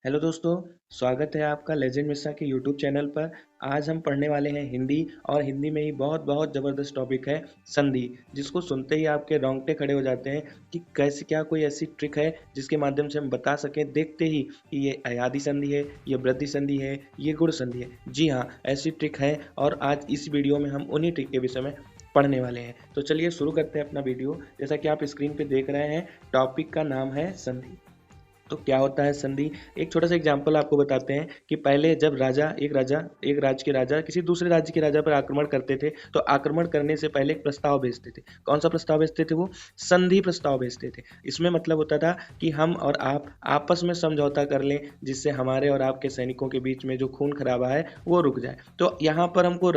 Hello दोस्तों, स्वागत है आपका लेजेंड मिश्रा के यूट्यूब चैनल पर। आज हम पढ़ने वाले हैं हिंदी और हिंदी में ही बहुत बहुत ज़बरदस्त टॉपिक है संधि, जिसको सुनते ही आपके रोंगटे खड़े हो जाते हैं कि कैसे क्या कोई ऐसी ट्रिक है जिसके माध्यम से हम बता सकें देखते ही कि ये अयादी संधि है, ये वृद्धि संधि है, ये गुण संधि है। जी हाँ, ऐसी ट्रिक है और आज इस वीडियो में हम उन्हीं ट्रिक के विषय में पढ़ने वाले हैं। तो चलिए शुरू करते हैं अपना वीडियो। जैसा कि आप स्क्रीन पे देख रहे हैं, टॉपिक का नाम है संधि। तो क्या होता है संधि? एक छोटा सा एग्जाम्पल आपको बताते हैं कि पहले जब एक राज्य के राजा किसी दूसरे राज्य के राजा पर आक्रमण करते थे, तो आक्रमण करने से पहले एक प्रस्ताव भेजते थे। कौन सा प्रस्ताव भेजते थे? वो संधि प्रस्ताव भेजते थे। इसमें मतलब होता था कि हम और आप आपस में समझौता कर लें, जिससे हमारे और आपके सैनिकों के बीच में जो खून खराबा है वो रुक जाए। तो यहाँ पर हमको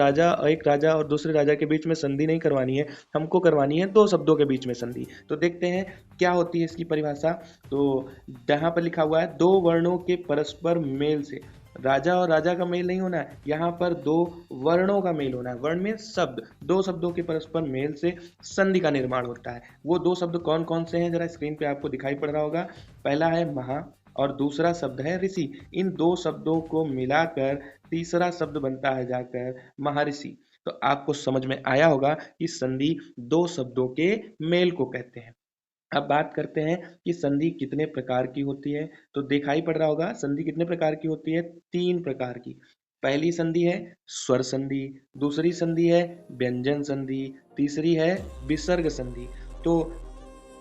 एक राजा और दूसरे राजा के बीच में संधि नहीं करवानी है, हमको करवानी है दो शब्दों के बीच में संधि। तो देखते हैं क्या होती है इसकी परिभाषा। तो यहाँ पर लिखा हुआ है दो वर्णों के परस्पर मेल से। राजा और राजा का मेल नहीं होना है, यहाँ पर दो वर्णों का मेल होना है। वर्ण में शब्द, दो शब्दों के परस्पर मेल से संधि का निर्माण होता है। वो दो शब्द कौन कौन से हैं, जरा स्क्रीन पे आपको दिखाई पड़ रहा होगा। पहला है महा और दूसरा शब्द है ऋषि। इन दो शब्दों को मिलाकर तीसरा शब्द बनता है जाकर महर्षि। तो आपको समझ में आया होगा कि संधि दो शब्दों के मेल को कहते हैं। अब बात करते हैं कि संधि कितने प्रकार की होती है। तो दिखाई पड़ रहा होगा संधि कितने प्रकार की होती है, तीन प्रकार की। पहली संधि है स्वर संधि, दूसरी संधि है व्यंजन संधि, तीसरी है विसर्ग संधि। तो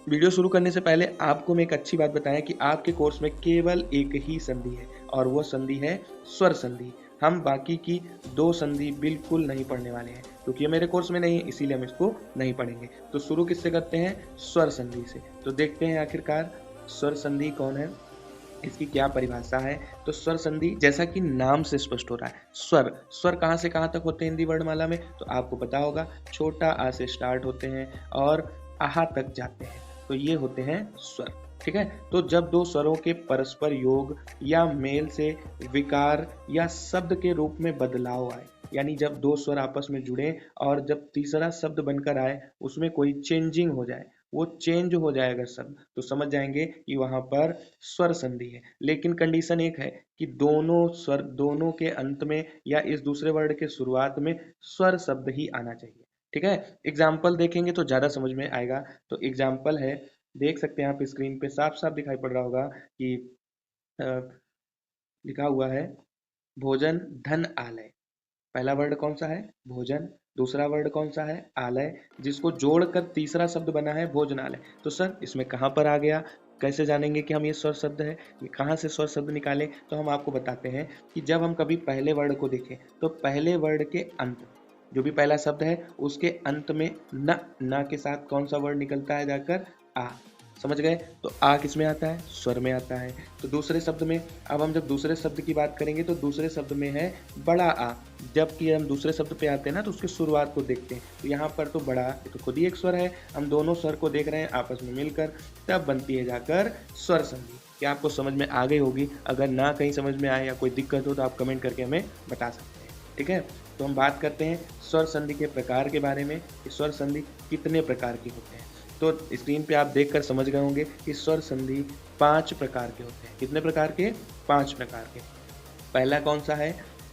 वीडियो शुरू करने से पहले आपको मैं एक अच्छी बात बताएं कि आपके कोर्स में केवल एक ही संधि है और वो संधि है स्वर संधि। हम बाकी की दो संधि बिल्कुल नहीं पढ़ने वाले हैं, क्योंकि ये मेरे कोर्स में नहीं है, इसीलिए हम इसको नहीं पढ़ेंगे। तो शुरू किससे करते हैं? स्वर संधि से। तो देखते हैं आखिरकार स्वर संधि कौन है, इसकी क्या परिभाषा है। तो स्वर संधि जैसा कि नाम से स्पष्ट हो रहा है, स्वर स्वर कहाँ से कहाँ तक होते हैं हिंदी वर्णमाला में, तो आपको पता होगा छोटा आ से स्टार्ट होते हैं और आहा तक जाते हैं। तो ये होते हैं स्वर। ठीक है, तो जब दो स्वरों के परस्पर योग या मेल से विकार या शब्द के रूप में बदलाव आए, यानी जब दो स्वर आपस में जुड़े और जब तीसरा शब्द बनकर आए, उसमें कोई चेंजिंग हो जाए, वो चेंज हो जाएगा शब्द, तो समझ जाएंगे कि वहां पर स्वर संधि है। लेकिन कंडीशन एक है कि दोनों स्वर, दोनों के अंत में या इस दूसरे वर्ड के शुरुआत में स्वर शब्द ही आना चाहिए। ठीक है, एग्जाम्पल देखेंगे तो ज्यादा समझ में आएगा। तो एग्जाम्पल है, देख सकते हैं आप स्क्रीन पे साफ साफ दिखाई पड़ रहा होगा कि अ, लिखा हुआ है भोजन धन आलय। पहला वर्ड कौन सा है? भोजन। दूसरा वर्ड कौन सा है? आलय। जिसको जोड़कर तीसरा शब्द बना है भोजनालय। तो सर इसमें कहाँ पर आ गया, कैसे जानेंगे कि हम ये स्वर शब्द है, ये कहाँ से स्वर शब्द निकालें? तो हम आपको बताते हैं कि जब हम कभी पहले वर्ड को देखें तो पहले वर्ड के अंत, जो भी पहला शब्द है उसके अंत में न के साथ कौन सा वर्ड निकलता है जाकर? आ। समझ गए? तो आ किस में आता है? स्वर में आता है। तो दूसरे शब्द में, अब हम जब दूसरे शब्द की बात करेंगे तो दूसरे शब्द में है बड़ा आ। जबकि हम दूसरे शब्द पे आते हैं ना, तो उसकी शुरुआत को देखते हैं। तो यहाँ पर तो बड़ा, ये तो खुद ही एक स्वर है, हम दोनों स्वर को देख रहे हैं आपस में मिलकर, तब बनती है जाकर स्वर संधि। क्या आपको समझ में आ गई होगी? अगर ना कहीं समझ में आए या कोई दिक्कत हो तो आप कमेंट करके हमें बता सकते हैं। ठीक है, तो हम बात करते हैं स्वर संधि के प्रकार के बारे में कि स्वर संधि कितने प्रकार के होते हैं। तो स्क्रीन पे आप देखकर समझ गए होंगे कि स्वर संधि 5 प्रकार के होते हैं। कितने प्रकार के? 5 प्रकार के। पहला कौन सा है?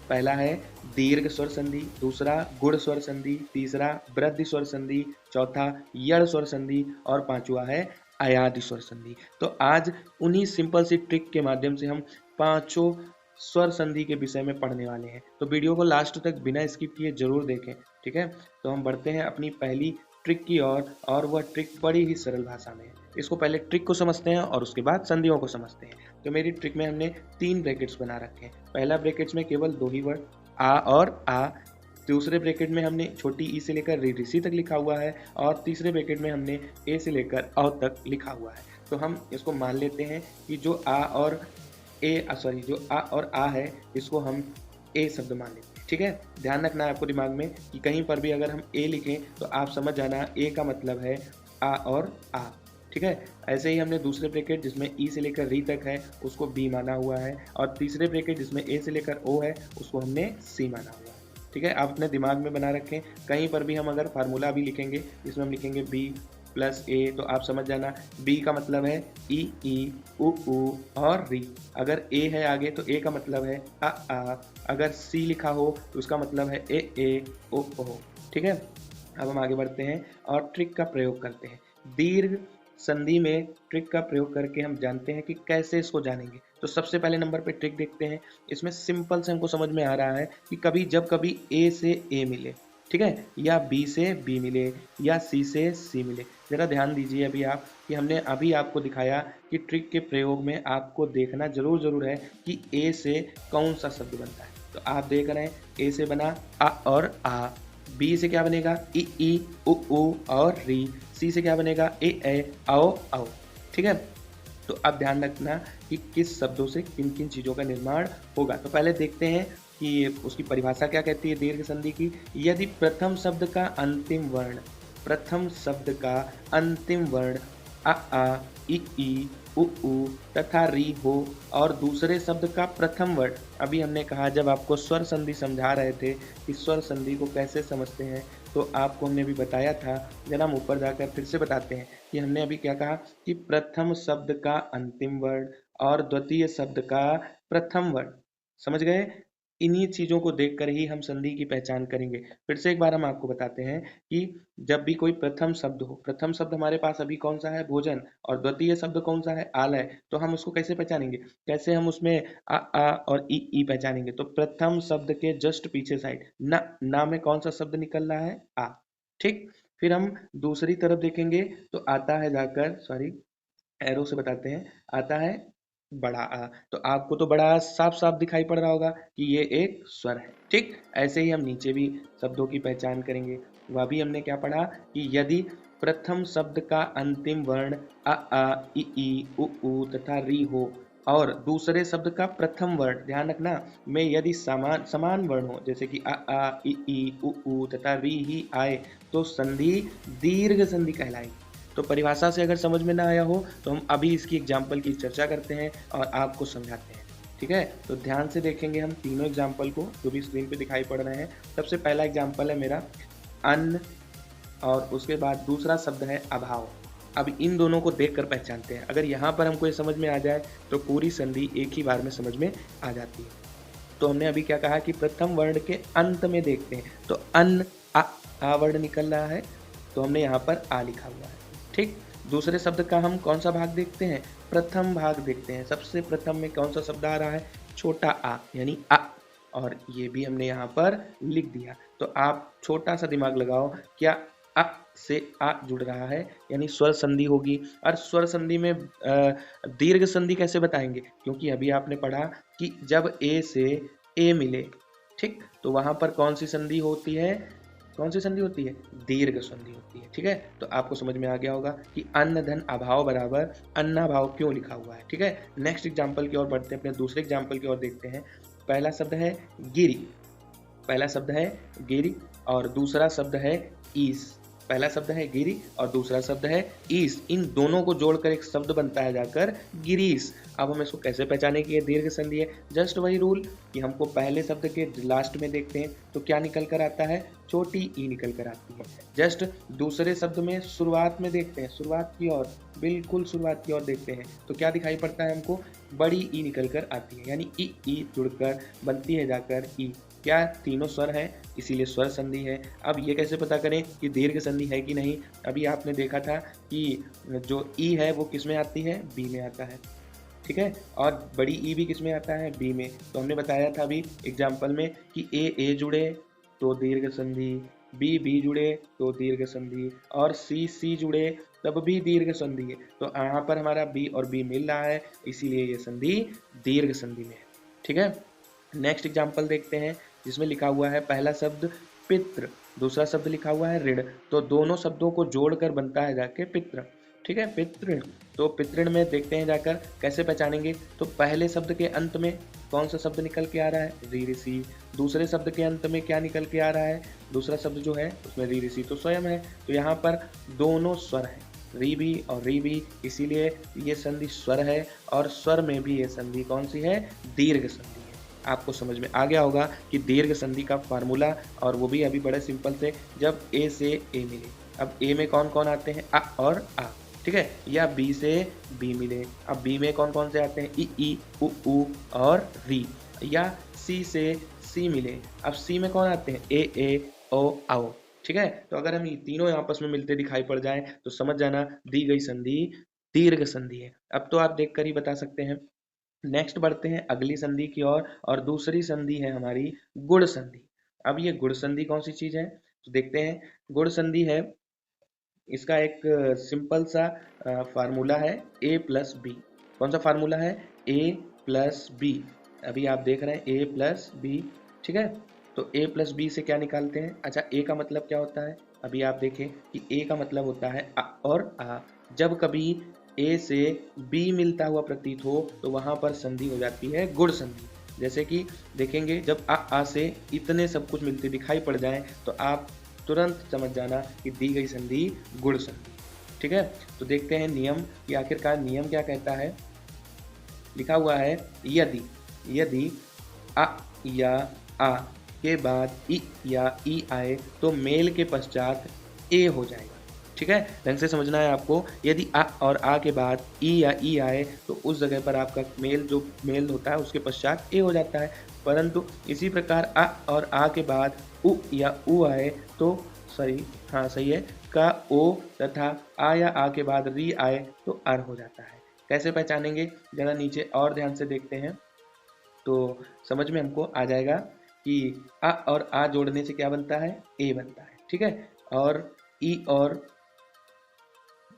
पहला है दीर्घ स्वर संधि, दूसरा गुण स्वर संधि, तीसरा वृद्धि स्वर संधि, चौथा यड़ स्वर संधि और पांचवा है अयादि स्वर संधि। तो आज उन्हीं सिंपल सी ट्रिक के माध्यम से हम पांचों स्वर संधि के विषय में पढ़ने वाले हैं। तो वीडियो को लास्ट तक बिना स्किप किए जरूर देखें। ठीक है, तो हम बढ़ते हैं अपनी पहली ट्रिक की ओर, और वह ट्रिक बड़ी ही सरल भाषा में है। इसको पहले ट्रिक को समझते हैं और उसके बाद संधियों को समझते हैं। तो मेरी ट्रिक में हमने 3 ब्रैकेट्स बना रखे हैं। पहला ब्रैकेट्स में केवल 2 ही वर्ड, आ और आ। दूसरे ब्रैकेट में हमने छोटी ई से लेकर ऋषि तक लिखा हुआ है और तीसरे ब्रैकेट में हमने ए से लेकर औ तक लिखा हुआ है। तो हम इसको मान लेते हैं कि जो जो आ और आ है, इसको हम ए शब्द मान लेते हैं। ठीक है, ध्यान रखना है आपको दिमाग में कि कहीं पर भी अगर हम ए लिखें तो आप समझ जाना ए का मतलब है आ और आ। ठीक है, ऐसे ही हमने दूसरे ब्रैकेट जिसमें ई से लेकर री तक है उसको बी माना हुआ है, और तीसरे ब्रैकेट जिसमें ए से लेकर ओ है उसको हमने सी माना हुआ है। ठीक है, आप अपने दिमाग में बना रखें। कहीं पर भी हम अगर फार्मूला भी लिखेंगे, इसमें हम लिखेंगे बी प्लस ए, तो आप समझ जाना बी का मतलब है ई उ और री। अगर ए है आगे तो ए का मतलब है आ। अगर सी लिखा हो तो उसका मतलब है ए ओ। ठीक है, अब हम आगे बढ़ते हैं और ट्रिक का प्रयोग करते हैं। दीर्घ संधि में ट्रिक का प्रयोग करके हम जानते हैं कि कैसे इसको जानेंगे। तो सबसे पहले नंबर पे ट्रिक देखते हैं। इसमें सिंपल से हमको समझ में आ रहा है कि कभी ए से ए मिले, ठीक है, या बी से बी मिले, या सी से सी मिले। ज़रा ध्यान दीजिए अभी आप कि हमने अभी आपको दिखाया कि ट्रिक के प्रयोग में आपको देखना जरूर है कि ए से कौन सा शब्द बनता है। तो आप देख रहे हैं ए से बना आ और आ, बी से क्या बनेगा ई उ और री, सी से क्या बनेगा ए आओ आओ। ठीक है, तो अब ध्यान रखना कि किस शब्दों से किन किन चीज़ों का निर्माण होगा। तो पहले देखते हैं कि उसकी परिभाषा क्या कहती है दीर्घ संधि की। यदि प्रथम शब्द का अंतिम वर्ण आ ई उ तथा री हो और दूसरे शब्द का प्रथम वर्ण, अभी हमने कहा जब आपको स्वर संधि समझा रहे थे कि स्वर संधि को कैसे समझते हैं, तो आपको हमने अभी बताया था, जरा हम ऊपर जाकर फिर से बताते हैं कि हमने अभी क्या कहा कि प्रथम शब्द का अंतिम वर्ण और द्वितीय शब्द का प्रथम वर्ण। समझ गए? इन्हीं चीज़ों को देखकर ही हम संधि की पहचान करेंगे। फिर से एक बार हम आपको बताते हैं कि जब भी कोई प्रथम शब्द हो, प्रथम शब्द हमारे पास अभी कौन सा है भोजन, और द्वितीय शब्द कौन सा है आलय, तो हम उसको कैसे पहचानेंगे, कैसे हम उसमें आ और ई पहचानेंगे। तो प्रथम शब्द के जस्ट पीछे साइड ना में कौन सा शब्द निकल रहा है आ। ठीक, फिर हम दूसरी तरफ देखेंगे तो आता है जाकर, सॉरी एरो से बताते हैं, आता है बड़ा आ। तो आपको तो बड़ा साफ साफ दिखाई पड़ रहा होगा कि ये एक स्वर है। ठीक, ऐसे ही हम नीचे भी शब्दों की पहचान करेंगे। वह भी हमने क्या पढ़ा कि यदि प्रथम शब्द का अंतिम वर्ण आ ई उ तथा री हो और दूसरे शब्द का प्रथम वर्ण, ध्यान रखना, में यदि समान वर्ण हो, जैसे कि आ ई उ तथा री ही आए, तो संधि दीर्घ संधि कहलाएगी। तो परिभाषा से अगर समझ में ना आया हो तो हम अभी इसकी एग्जाम्पल की चर्चा करते हैं और आपको समझाते हैं। ठीक है, तो ध्यान से देखेंगे हम तीनों एग्जाम्पल को जो भी स्क्रीन पे दिखाई पड़ रहे हैं। सबसे पहला एग्जाम्पल है मेरा अन्न, और उसके बाद दूसरा शब्द है अभाव। अब इन दोनों को देखकर पहचानते हैं। अगर यहाँ पर हमको ये समझ में आ जाए तो पूरी संधि एक ही बार में समझ में आ जाती है। तो हमने अभी क्या कहा कि प्रथम वर्ण के अंत में देखते हैं, तो अन्न आ वर्ण निकल रहा है, तो हमने यहाँ पर आ लिखा हुआ है। ठीक, दूसरे शब्द का हम कौन सा भाग देखते हैं, प्रथम भाग देखते हैं। सबसे प्रथम में कौन सा शब्द आ रहा है, छोटा आ यानी आ, और ये भी हमने यहाँ पर लिख दिया। तो आप छोटा सा दिमाग लगाओ, क्या अ से आ जुड़ रहा है यानी स्वर संधि होगी। और स्वर संधि में दीर्घ संधि कैसे बताएंगे, क्योंकि अभी आपने पढ़ा कि जब ए से ए मिले, ठीक, तो वहां पर कौन सी संधि होती है, कौन सी संधि होती है, दीर्घ संधि होती है। ठीक है, तो आपको समझ में आ गया होगा कि अन्न धन अभाव बराबर अन्नाभाव क्यों लिखा हुआ है। ठीक है, नेक्स्ट एग्जाम्पल की ओर बढ़ते हैं, अपने दूसरे एग्जाम्पल की ओर देखते हैं। पहला शब्द है गिरी, पहला शब्द है गिरी और दूसरा शब्द है ईस। पहला शब्द है गिरी और दूसरा शब्द है ईस, इन दोनों को जोड़कर एक शब्द बनता है जाकर गिरीश। अब हम इसको कैसे पहचाने कि ये दीर्घ संधि है, जस्ट वही रूल कि हमको पहले शब्द के लास्ट में देखते हैं तो क्या निकल कर आता है, छोटी ई निकल कर आती है। जस्ट दूसरे शब्द में शुरुआत में देखते हैं, शुरुआत की ओर, बिल्कुल शुरुआत की ओर देखते हैं तो क्या दिखाई पड़ता है हमको, बड़ी ई निकल कर आती है, यानी ई जुड़कर बनती है जाकर ई। क्या तीनों स्वर हैं, इसीलिए स्वर संधि है। अब ये कैसे पता करें कि दीर्घ संधि है कि नहीं, अभी आपने देखा था कि जो ई है वो किस में आती है, बी में आता है। ठीक है, और बड़ी ई भी किस में आता है, बी में। तो हमने बताया था अभी एग्जाम्पल में कि ए जुड़े तो दीर्घ संधि, बी जुड़े तो दीर्घ संधि, और सी जुड़े तब भी दीर्घ संधि है। तो यहाँ पर हमारा बी और बी मिल रहा है, इसीलिए ये संधि दीर्घ संधि में है। ठीक है, नेक्स्ट एग्जाम्पल देखते हैं जिसमें लिखा हुआ है पहला शब्द पितृ, दूसरा शब्द लिखा हुआ है ऋण, तो दोनों शब्दों को जोड़कर बनता है जाके पितृ। ठीक है, पितृण। तो पितृण में देखते हैं जाकर कैसे पहचानेंगे, तो पहले शब्द के अंत में कौन सा शब्द निकल के आ रहा है, री ऋषि। दूसरे शब्द के अंत में क्या निकल के आ रहा है, दूसरा शब्द जो है उसमें री ऋषि तो स्वयं है। तो यहाँ पर दोनों स्वर है, री भी और री भी, इसीलिए ये संधि स्वर है, और स्वर में भी ये संधि कौन सी है, दीर्घ संधि है। आपको समझ में आ गया होगा कि दीर्घ संधि का फार्मूला, और वो भी अभी बड़े सिंपल से, जब ए से ए मिले। अब ए में कौन कौन आते हैं, अ और आ, ठीक है। या बी से बी मिले, अब बी में कौन कौन से आते हैं, ई उ और री। या सी से सी मिले, अब सी में कौन आते हैं, ए ओ आओ, ठीक है। तो अगर हम ये तीनों आपस में मिलते दिखाई पड़ जाएं तो समझ जाना दी गई संधि दीर्घ संधि है। अब तो आप देखकर ही बता सकते हैं। नेक्स्ट बढ़ते हैं अगली संधि की ओर, और दूसरी संधि है हमारी गुण संधि। अब ये गुण संधि कौन सी चीज है, तो देखते हैं। गुण संधि है, इसका एक सिंपल सा फार्मूला है, ए प्लस बी। कौन सा फार्मूला है, ए प्लस बी। अभी आप देख रहे हैं ए प्लस बी, ठीक है। तो ए प्लस बी से क्या निकालते हैं, अच्छा ए का मतलब क्या होता है, अभी आप देखें कि ए का मतलब होता है अ और आ। जब कभी ए से बी मिलता हुआ प्रतीत हो तो वहां पर संधि हो जाती है गुण संधि। जैसे कि देखेंगे जब आ से इतने सब कुछ मिलते दिखाई पड़ जाए तो आप तुरंत समझ जाना कि दी गई संधि गुण संधि, ठीक है। तो देखते हैं नियम कि आखिरकार नियम क्या कहता है। लिखा हुआ है, यदि यदि अ या आ के बाद इ या ई आए तो मेल के पश्चात ए हो जाएगा, ठीक है। ढंग से समझना है आपको। यदि अ और आ के बाद ई या ई आए तो उस जगह पर आपका मेल जो मेल होता है उसके पश्चात ए हो जाता है। परंतु इसी प्रकार अ और आ के बाद उ या उ आए तो सही, हाँ सही है, का ओ तथा आ या आ के बाद री आए तो अर हो जाता है। कैसे पहचानेंगे, जरा नीचे और ध्यान से देखते हैं तो समझ में हमको आ जाएगा कि अ और आ जोड़ने से क्या बनता है, ए बनता है, ठीक है। और ई और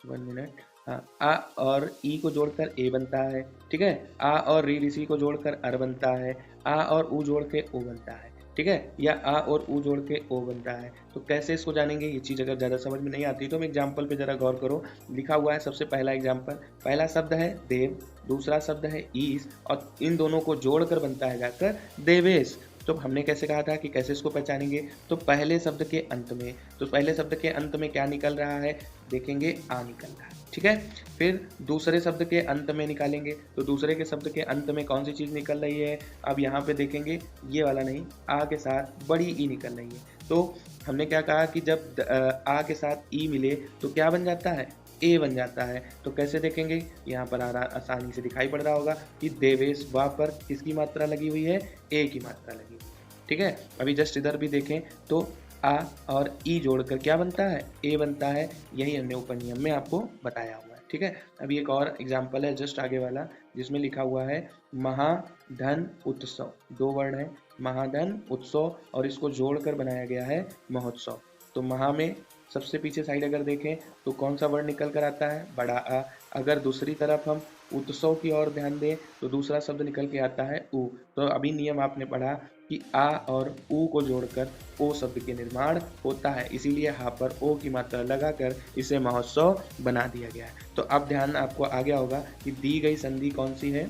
1 मिनट, हाँ, आ और ई को जोड़कर ए बनता है, ठीक है। आ और री ऋषि को जोड़कर अर बनता है। आ और उ जोड़ के ओ बनता है, ठीक है। या आ और उ जोड़ के ओ बनता है। तो कैसे इसको जानेंगे, ये चीज़ अगर ज़्यादा समझ में नहीं आती तो हम एग्जाम्पल पे ज़रा गौर करो। लिखा हुआ है सबसे पहला एग्जाम्पल, पहला शब्द है देव, दूसरा शब्द है ईश, और इन दोनों को जोड़कर बनता है जाकर देवेश। तो हमने कैसे कहा था कि कैसे इसको पहचानेंगे, तो पहले शब्द के अंत में, तो पहले शब्द के अंत में क्या निकल रहा है, देखेंगे आ निकल रहा है, ठीक है। फिर दूसरे शब्द के अंत में निकालेंगे तो दूसरे के शब्द के अंत में कौन सी चीज़ निकल रही है, अब यहाँ पे देखेंगे ये वाला नहीं, आ के साथ बड़ी ई निकल रही है। तो हमने क्या कहा कि जब आ के साथ ई मिले तो क्या बन जाता है, ए बन जाता है। तो कैसे देखेंगे, यहाँ पर आसानी से दिखाई पड़ रहा होगा कि देवेश वा पर किसकी मात्रा लगी हुई है, ए की मात्रा लगी हुई है, ठीक है। अभी जस्ट इधर भी देखें तो आ और ई जोड़कर क्या बनता है, ए बनता है। यही हमने ऊपर नियम में आपको बताया हुआ है, ठीक है। अभी एक और एग्जाम्पल है जस्ट आगे वाला, जिसमें लिखा हुआ है महाधन उत्सव, दो वर्ड है महाधन उत्सव, और इसको जोड़कर बनाया गया है महोत्सव। तो महा में सबसे पीछे साइड अगर देखें तो कौन सा वर्ड निकल कर आता है, बड़ा आ। अगर दूसरी तरफ हम उत्सव की ओर ध्यान दें तो दूसरा शब्द निकल के आता है उ। तो अभी नियम आपने पढ़ा कि आ और उ को जोड़कर ओ शब्द के निर्माण होता है, इसीलिए हा पर ओ की मात्रा लगाकर इसे महोत्सव बना दिया गया है। तो अब ध्यान आपको आ गया होगा कि दी गई संधि कौन सी है,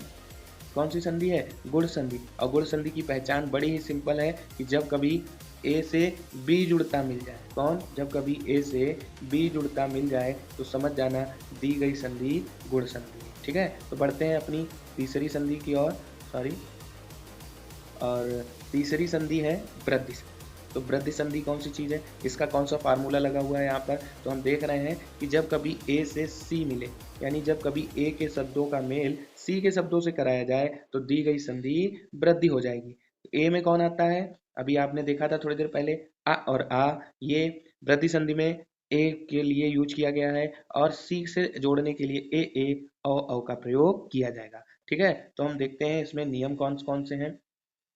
कौन सी संधि है, गुण संधि। और गुण संधि की पहचान बड़ी ही सिंपल है कि जब कभी ए से बी जुड़ता मिल जाए, कौन, जब कभी ए से बी जुड़ता मिल जाए तो समझ जाना दी गई संधि गुण संधि है, ठीक है। तो बढ़ते हैं अपनी तीसरी संधि की ओर, सॉरी, और तीसरी संधि है वृद्धि संधि। तो वृद्धि संधि कौन सी चीज़ है, इसका कौन सा फार्मूला लगा हुआ है यहाँ पर, तो हम देख रहे हैं कि जब कभी ए से सी मिले, यानी जब कभी ए के शब्दों का मेल सी के शब्दों से कराया जाए तो दी गई संधि वृद्धि हो जाएगी। ए में कौन आता है, अभी आपने देखा था थोड़ी देर पहले, आ और आ, ये वृद्धि संधि में ए के लिए यूज किया गया है, और सी से जोड़ने के लिए ए औ का प्रयोग किया जाएगा, ठीक है। तो हम देखते हैं इसमें नियम कौन कौन से हैं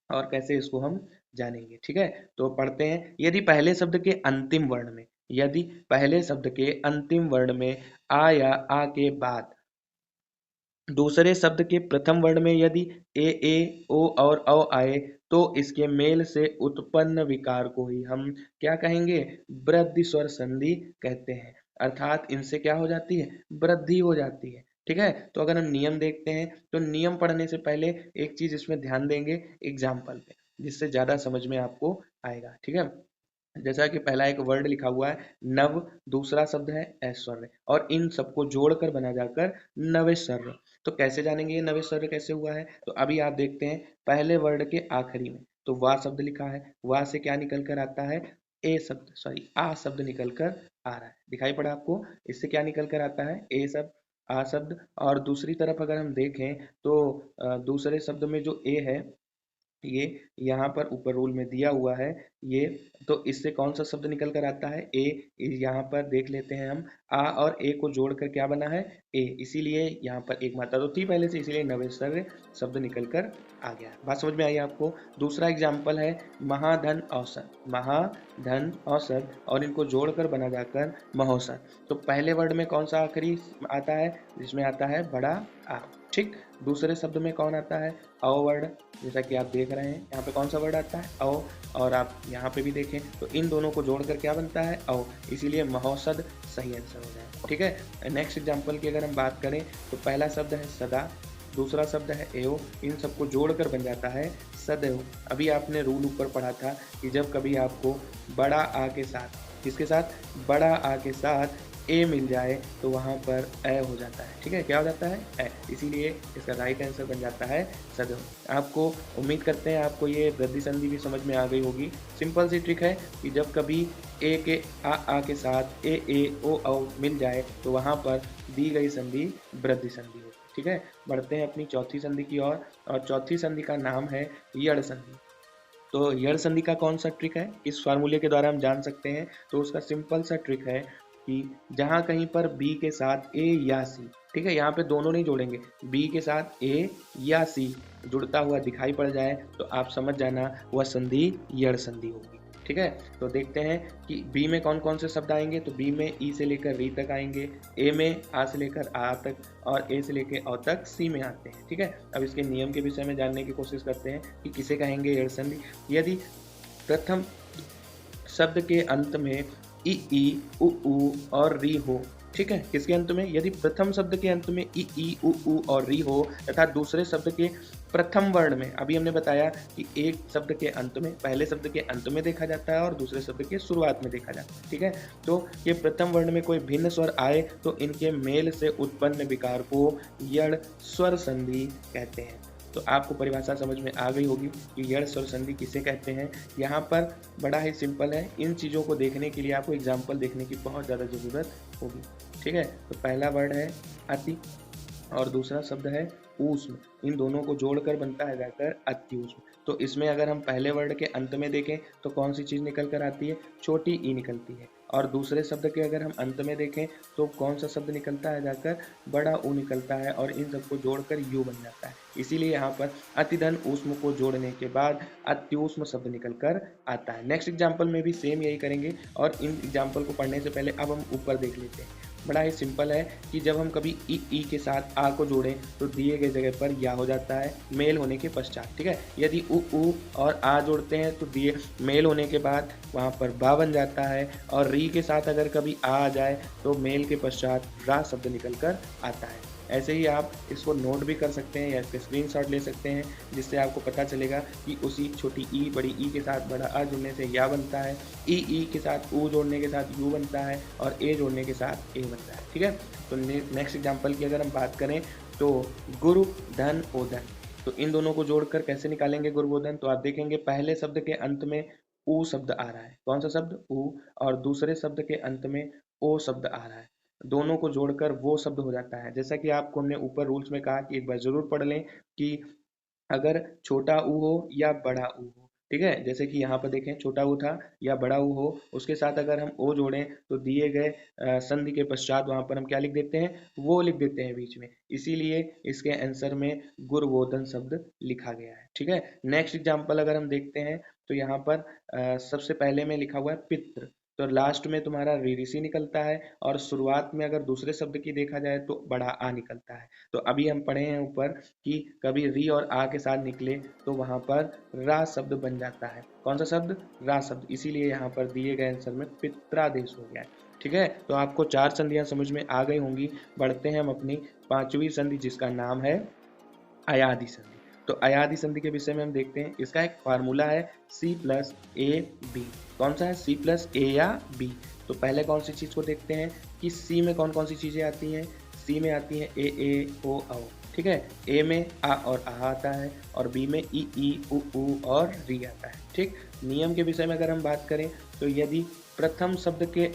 और कैसे इसको हम जानेंगे, ठीक है। तो पढ़ते हैं, यदि पहले शब्द के अंतिम वर्ण में, यदि पहले शब्द के अंतिम वर्ण में आ या आ के बाद दूसरे शब्द के प्रथम वर्ण में यदि ए ओ और औ आए तो इसके मेल से उत्पन्न विकार को ही हम क्या कहेंगे, वृद्धि स्वर संधि कहते हैं। अर्थात इनसे क्या हो जाती है, वृद्धि हो जाती है, ठीक है। तो अगर हम नियम देखते हैं तो नियम पढ़ने से पहले एक चीज इसमें ध्यान देंगे एग्जाम्पल पे, जिससे ज्यादा समझ में आपको आएगा, ठीक है। जैसा कि पहला एक वर्ड लिखा हुआ है नव, दूसरा शब्द है ऐश्वर्य, और इन सबको जोड़कर बना जाकर नवेश्वर्य। तो कैसे जानेंगे ये नवेश्वर्य कैसे हुआ है, तो अभी आप देखते हैं पहले वर्ड के आखिरी में तो वाह शब्द लिखा है, वाह से क्या निकल कर आता है, आ शब्द निकल कर आ रहा है। दिखाई पड़ा आपको? इससे क्या निकल कर आता है? ए शब्द, आ शब्द। और दूसरी तरफ अगर हम देखें तो दूसरे शब्द में जो ए है, ये यहाँ पर ऊपर रूल में दिया हुआ है ये, तो इससे कौन सा शब्द निकल कर आता है? ए। यहाँ पर देख लेते हैं हम, आ और ए को जोड़कर क्या बना है? ए। इसीलिए यहाँ पर एक मात्रा तो थी पहले से, इसीलिए नवेसर्ग शब्द निकल कर आ गया। बात समझ में आई आपको? दूसरा एग्जाम्पल है महाधन औसत। महाधन औसत और इनको जोड़कर बना जाकर महोसत। तो पहले वर्ड में कौन सा आखिरी आता है? जिसमें आता है बड़ा आ। ठीक। दूसरे शब्द में कौन आता है? A word. जैसा कि आप देख रहे हैं यहाँ पे कौन सा वर्ड आता है? अ। और आप यहाँ पे भी देखें तो इन दोनों को जोड़कर क्या बनता है? अ। इसीलिए महोसद सही आंसर हो जाए। ठीक है। नेक्स्ट एग्जांपल की अगर हम बात करें तो पहला शब्द है सदा, दूसरा शब्द है एव, इन सबको जोड़कर बन जाता है सदैव। अभी आपने रूल ऊपर पढ़ा था कि जब कभी आपको बड़ा आ के साथ, किसके साथ? बड़ा आ के साथ ए मिल जाए तो वहाँ पर ए हो जाता है। ठीक है, क्या हो जाता है? ए। इसीलिए इसका राइट आंसर बन जाता है सदैव। आपको उम्मीद करते हैं आपको ये वृद्धि संधि भी समझ में आ गई होगी। सिंपल सी ट्रिक है कि जब कभी ए के आ के साथ ए ओ मिल जाए तो वहाँ पर दी गई संधि वृद्धि संधि हो। ठीक है, बढ़ते हैं अपनी चौथी संधि की ओर, और चौथी संधि का नाम है यड़ संधि। तो यड़ संधि का कौन सा ट्रिक है इस फार्मूले के द्वारा हम जान सकते हैं? तो उसका सिंपल सा ट्रिक है कि जहां कहीं पर बी के साथ ए या सी, ठीक है, यहाँ पे दोनों नहीं जोड़ेंगे, बी के साथ ए या सी जुड़ता हुआ दिखाई पड़ जाए तो आप समझ जाना वह संधि यड़ संधि होगी। ठीक है, तो देखते हैं कि बी में कौन कौन से शब्द आएंगे। तो बी में ई से लेकर री तक आएंगे, ए में आ से लेकर आ तक, और ए से लेकर औ तक सी में आते हैं। ठीक है, अब इसके नियम के विषय में जानने की कोशिश करते हैं कि किसे कहेंगे यड़ संधि। यदि प्रथम शब्द के अंत में ई उ और री हो, ठीक है, किसके अंत में? यदि प्रथम शब्द के अंत में ई उ और री हो तथा दूसरे शब्द के प्रथम वर्ण में, अभी हमने बताया कि एक शब्द के अंत में, पहले शब्द के अंत में देखा जाता है और दूसरे शब्द के शुरुआत में देखा जाता है। ठीक है, तो ये प्रथम वर्ण में कोई भिन्न स्वर आए तो इनके मेल से उत्पन्न विकार को यड़ स्वर संधि कहते हैं। तो आपको परिभाषा समझ में आ गई होगी कि यड़ स्वर संधि किसे कहते हैं। यहाँ पर बड़ा ही सिंपल है, इन चीज़ों को देखने के लिए आपको एग्जाम्पल देखने की बहुत ज़्यादा ज़रूरत होगी। ठीक है, तो पहला वर्ड है अति और दूसरा शब्द है ऊष्म, इन दोनों को जोड़कर बनता है जाकर अत्युष्म। तो इसमें अगर हम पहले वर्ड के अंत में देखें तो कौन सी चीज़ निकल कर आती है? छोटी ई निकलती है। और दूसरे शब्द के अगर हम अंत में देखें तो कौन सा शब्द निकलता है जाकर? बड़ा ऊ निकलता है, और इन सबको जोड़कर यू बन जाता है। इसीलिए यहाँ पर अतिधन ऊष्म को जोड़ने के बाद अत्युष्म शब्द निकल कर आता है। नेक्स्ट एग्जाम्पल में भी सेम यही करेंगे, और इन एग्जाम्पल को पढ़ने से पहले अब हम ऊपर देख लेते हैं। बड़ा ही सिंपल है कि जब हम कभी ई के साथ आ को जोड़ें तो दिए गए जगह पर या हो जाता है मेल होने के पश्चात। ठीक है, यदि उ और आ जोड़ते हैं तो दिए मेल होने के बाद वहाँ पर बा बन जाता है, और री के साथ अगर कभी आ जाए तो मेल के पश्चात रा शब्द निकल कर आता है। ऐसे ही आप इसको नोट भी कर सकते हैं या इसके स्क्रीनशॉट ले सकते हैं, जिससे आपको पता चलेगा कि उसी छोटी ई बड़ी ई के साथ बड़ा आ जोड़ने से या बनता है, ई के साथ ऊ जोड़ने के साथ यू बनता है, और ए जोड़ने के साथ ए बनता है। ठीक है, तो नेक्स्ट एग्जाम्पल की अगर हम बात करें तो गुरु धन ओधन, तो इन दोनों को जोड़कर कैसे निकालेंगे गुरुबोधन? तो आप देखेंगे पहले शब्द के अंत में ऊ शब्द आ रहा है, कौन सा शब्द? ऊ, और दूसरे शब्द के अंत में ओ शब्द आ रहा है, दोनों को जोड़कर वो शब्द हो जाता है। जैसा कि आपको हमने ऊपर रूल्स में कहा कि एक बार जरूर पढ़ लें कि अगर छोटा ऊ हो या बड़ा ऊ हो, ठीक है, जैसे कि यहाँ पर देखें छोटा ऊ था या बड़ा ऊ हो, उसके साथ अगर हम ओ जोड़ें तो दिए गए संधि के पश्चात वहाँ पर हम क्या लिख देते हैं? वो लिख देते हैं बीच में, इसीलिए इसके आंसर में गुरुबोधन शब्द लिखा गया है। ठीक है, नेक्स्ट एग्जाम्पल अगर हम देखते हैं तो यहाँ पर सबसे पहले में लिखा हुआ है पितृ, तो लास्ट में तुम्हारा ऋषि निकलता है, और शुरुआत में अगर दूसरे शब्द की देखा जाए तो बड़ा आ निकलता है। तो अभी हम पढ़े हैं ऊपर कि कभी री और आ के साथ निकले तो वहां पर रा शब्द बन जाता है। कौन सा शब्द? रा शब्द, इसीलिए यहाँ पर दिए गए आंसर में पित्रादेश हो गया है। ठीक है, तो आपको 4 संधियां समझ में आ गई होंगी। बढ़ते हैं हम अपनी 5वीं संधि, जिसका नाम है अयादि संधि। तो अयादि संधि के विषय में हम देखते हैं, इसका एक फार्मूला है C+A+B। कौन सा है? C+A या B। तो पहले कौन सी चीज को देखते हैं कि C में कौन कौन सी चीजें आती हैं। C में आती है ए ओ औ, ठीक है। ए में आ और आ आता है और बी में ई उ और री आता है। ठीक, नियम के विषय में अगर हम बात करें तो यदि प्रथम शब्द के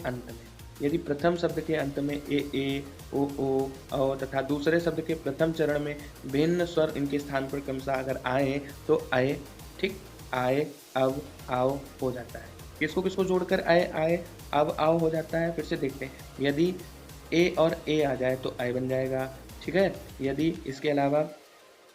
अंत में ए ओ तथा दूसरे शब्द के प्रथम चरण में भिन्न स्वर इनके स्थान पर क्रमशः अगर आए तो आए, ठीक, आए अब आओ हो जाता है। किसको किसको जोड़कर आए आए अब आओ हो जाता है, फिर से देखते हैं। यदि ए और ए आ जाए तो आए बन जाएगा, ठीक है। यदि इसके अलावा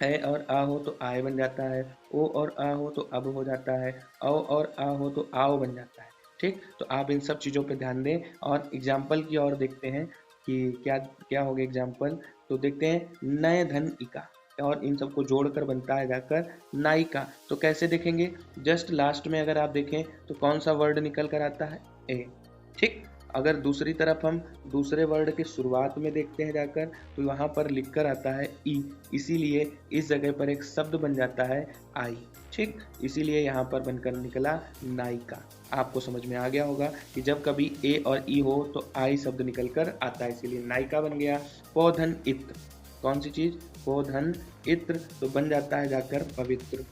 ए और आ हो तो आए बन जाता है, ओ और आ हो तो अब हो जाता है, औ और आ हो तो आओ बन जाता है। ठीक, तो आप इन सब चीज़ों पे ध्यान दें और एग्जाम्पल की ओर देखते हैं कि क्या क्या होगा एग्जाम्पल। तो देखते हैं नए धन इका और इन सबको जोड़कर बनता है जाकर नायिका। तो कैसे देखेंगे, जस्ट लास्ट में अगर आप देखें तो कौन सा वर्ड निकल कर आता है, ए, ठीक। अगर दूसरी तरफ हम दूसरे वर्ड के शुरुआत में देखते हैं जाकर तो वहाँ पर लिख कर आता है ई, इसीलिए इस जगह पर एक शब्द बन जाता है आई, ठीक। इसीलिए यहाँ पर बनकर निकला नायिका। आपको समझ में आ गया होगा कि जब कभी ए और ई हो तो आई शब्द निकल कर आता है, इसीलिए नायिका बन गया। पौधन इत्र, कौन सी चीज, पौधन इत्र, तो बन जाता है जाकर पवित्र,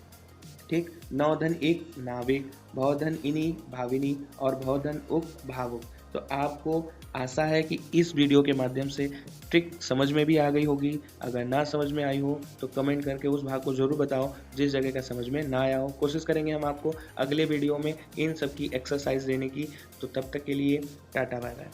ठीक। नौधन एक नाविक, भवधन इनी भाविनी और भवधन उप भावुक। तो आपको आशा है कि इस वीडियो के माध्यम से ट्रिक समझ में भी आ गई होगी। अगर ना समझ में आई हो तो कमेंट करके उस भाग को ज़रूर बताओ जिस जगह का समझ में ना आया हो। कोशिश करेंगे हम आपको अगले वीडियो में इन सब की एक्सरसाइज देने की। तो तब तक के लिए टाटा बाय बाय।